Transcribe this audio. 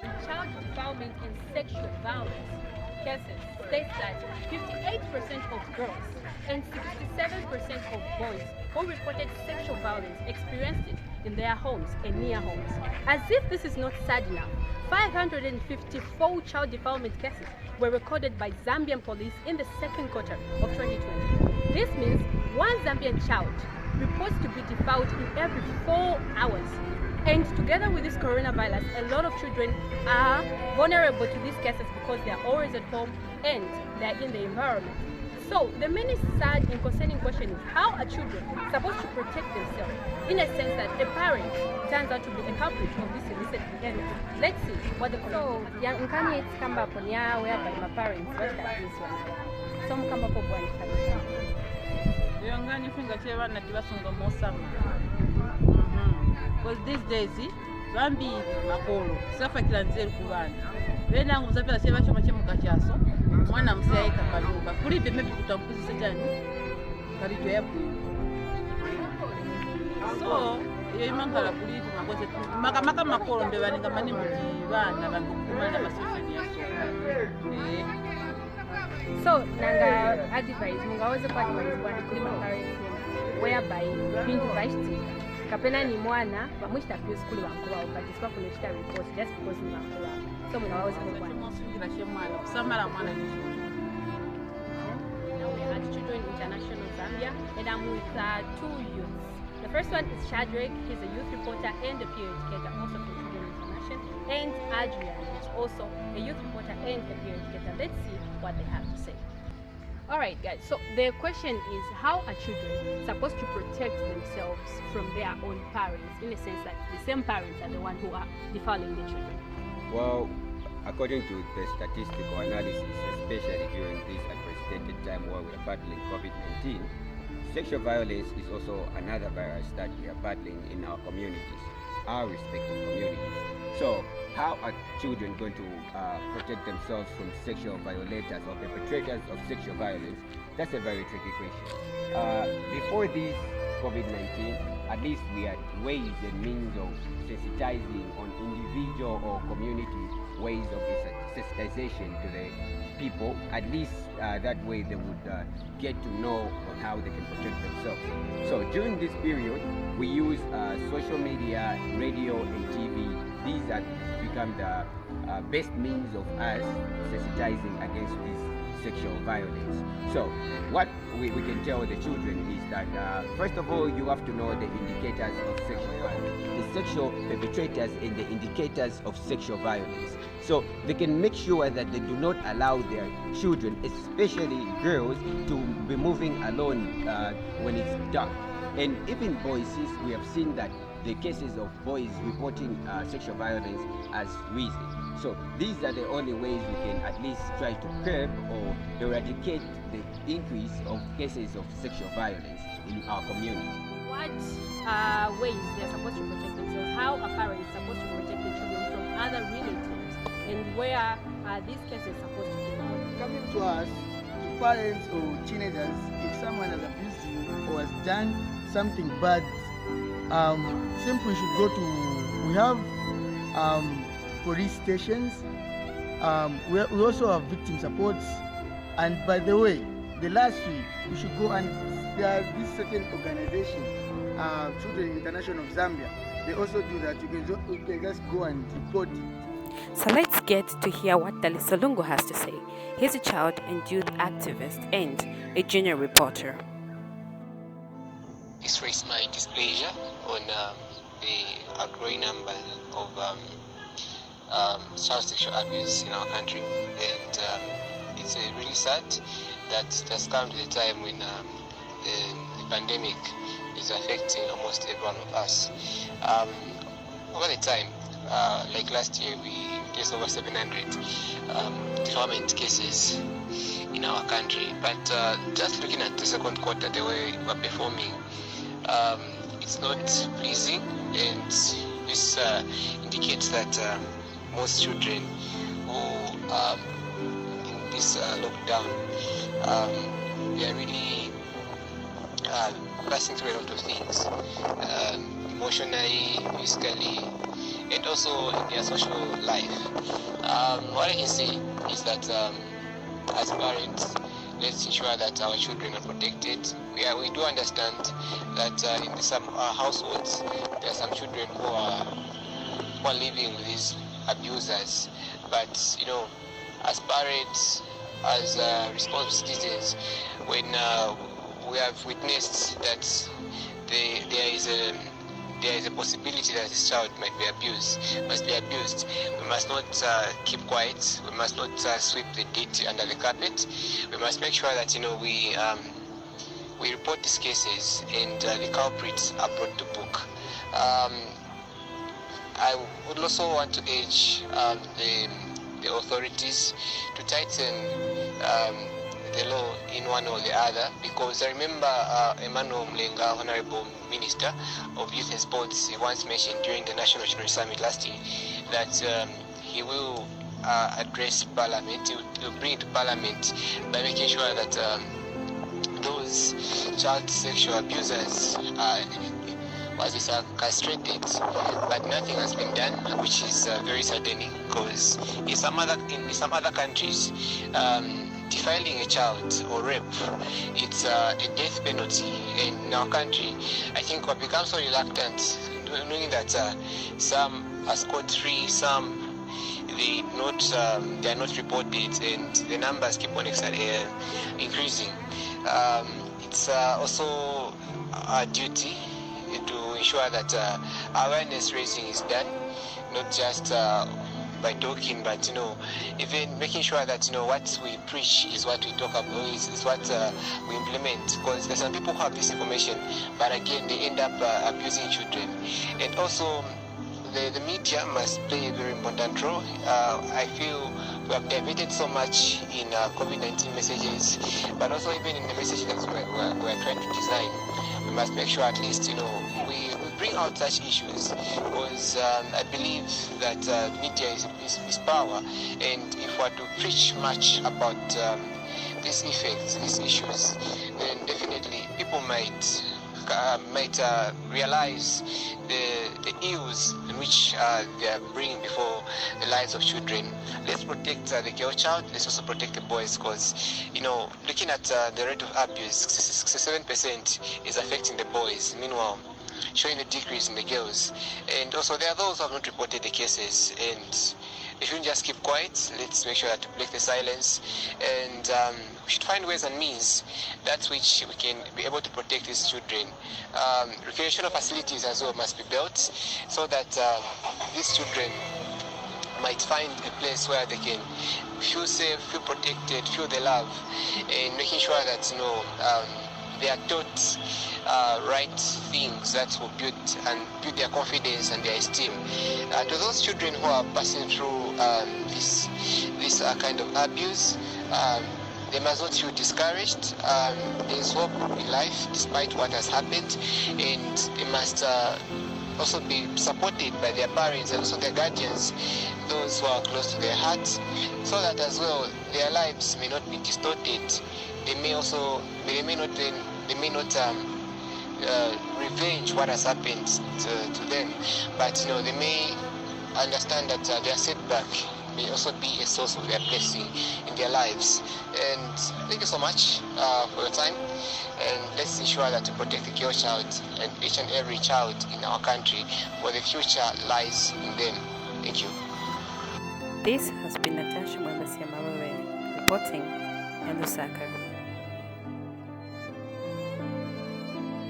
Child defilement and sexual violence cases states that 58% of girls and 67% of boys who reported sexual violence experienced it in their homes and near homes. As if this is not sad enough, 554 child defilement cases were recorded by Zambian police in the second quarter of 2020. This means one Zambian child reports to be defiled in every 4 hours. And together with this coronavirus, a lot of children are vulnerable to these cases because they are always at home and they are in the environment. So the many sad and concerning question is, how are children supposed to protect themselves in a sense that a parent turns out to be a culprit of this illicit behavior? Let's see what the yeah, nkani it's come up on whereby my parents what that this one. Some come up one kind. Yongani finga cheva na tibasunga mosama. Because these days bambi makolo safa kila nzeru kubana. Bena nguzapela cheva choma chemuka chaso. Mwana msea ikapaluka. Kulibe maybe kutampuzi sejani. Karijo yapu. So, iyo imangala kulibe makoze tu. Maka makolo mbebani ngamani mutibana bantu kumana basofini yaso. So, nanga advice mungaweze kwa kulima parents whereby bintu vashti kapena ni mwana bamwishita pio skuli wankuru wao but isipa kunishita report just because ni wankuru wao. So mungaweze kwa kusamala mwana ni at Children International Zambia, and I'm with two youths. The first one is Shadrach, he's a youth reporter and a peer educator, also from Children International, and Adrian, who's also a youth reporter and a peer educator. Let's see what they have to say. Alright guys, so the question is, how are children supposed to protect themselves from their own parents, in a sense that the same parents are the ones who are defiling the children? Well, according to the statistical analysis, especially during this unprecedented time while we are battling COVID-19, sexual violence is also another virus that we are battling in our communities, our respective communities. So, how are children going to protect themselves from sexual violators or perpetrators of sexual violence? That's a very tricky question. Before this COVID-19, at least we had ways and means of sensitizing on individual or community ways of sensitization to the people. At least that way they would get to know on how they can protect themselves. So during this period, we use social media, radio and TV. These have become the best means of us sensitizing against this sexual violence. So what we can tell the children is that first of all, you have to know the indicators of sexual violence, the sexual perpetrators and the indicators of sexual violence. So they can make sure that they do not allow their children, especially girls, to be moving alone when it's dark. And even boys, since we have seen that the cases of boys reporting sexual violence has risen. So these are the only ways we can at least try to curb or eradicate the increase of cases of sexual violence in our community. What ways they are supposed to protect themselves? How are parents supposed to protect their children from other relatives? And where are these cases supposed to be? Coming to us, parents or teenagers, if someone has abused you or has done something bad, simply we should go to, we have police stations, we also have victim supports, and by the way, the last week we should go and there are this certain organization, Children International Zambia, they also do that. You can just go and report. So let's get to hear what Dalitso Lungu has to say. He's a child and youth activist and a junior reporter. Express my displeasure on the growing number of child sexual abuse in our country, and it's really sad that it has come to the time when the pandemic is affecting almost every one of us. Over the time, like last year, we faced over 700 defilement cases in our country, but just looking at the second quarter, the way we're performing, it's not pleasing, and this indicates that most children who in this lockdown, they are really passing through a lot of things, emotionally, physically, and also in their social life. What I can say is that as parents, let's ensure that our children are protected. We do understand that in some households there are some children who are living with these abusers, but as parents, as responsible citizens, when we have witnessed that there is a possibility that this child must be abused, we must not keep quiet. We must not sweep the dirt under the carpet. We must make sure that we report these cases and the culprits are brought to book. I would also want to urge the authorities to tighten the law in one or the other, because I remember Emmanuel Mlenga, Honorable Minister of Youth and Sports, he once mentioned during the National Children Summit last year that he will address Parliament, he will bring it to Parliament by making sure that those child sexual abusers was castrated, but nothing has been done, which is very saddening, because in some other countries, defiling a child or rape, it's a death penalty. And in our country, I think we've become so reluctant, knowing that some are scot-free, some they are not reported, and the numbers keep on increasing. It's also our duty to ensure that awareness raising is done, not just by talking, but even making sure that what we preach is what we talk about, is what we implement. Because there's some people who have this information, but again they end up abusing children. And also the media must play a very important role. I feel we have diverted so much in COVID-19 messages, but also even in the messages that we're trying to design. We must make sure at least we bring out such issues, because I believe that media is power, and if we are to preach much about these effects, these issues, then definitely people might realize the ills in which they are bringing before the lives of children. Let's protect the girl child. Let's also protect the boys, because looking at the rate of abuse, 67% is affecting the boys. Meanwhile, showing a decrease in the girls. And also there are those who have not reported the cases, and we shouldn't just keep quiet. Let's make sure that we break the silence, and we should find ways and means that which we can be able to protect these children. Recreational facilities as well must be built, so that these children might find a place where they can feel safe, feel protected, feel the love, and making sure that they are taught right things that will build their confidence and their esteem. To those children who are passing through this kind of abuse, they must not feel discouraged. There is hope in life despite what has happened, and they must also be supported by their parents and also their guardians, those who are close to their hearts, so that as well their lives may not be distorted. They may not revenge what has happened to them, but they may understand that their setback may also be a source of their blessing in their lives. And thank you so much for your time, and let's ensure that we protect the girl child and each and every child in our country, for the future lies in them. Thank you. This has been Natasha Mwembesi Amawewe reporting in Lusaka.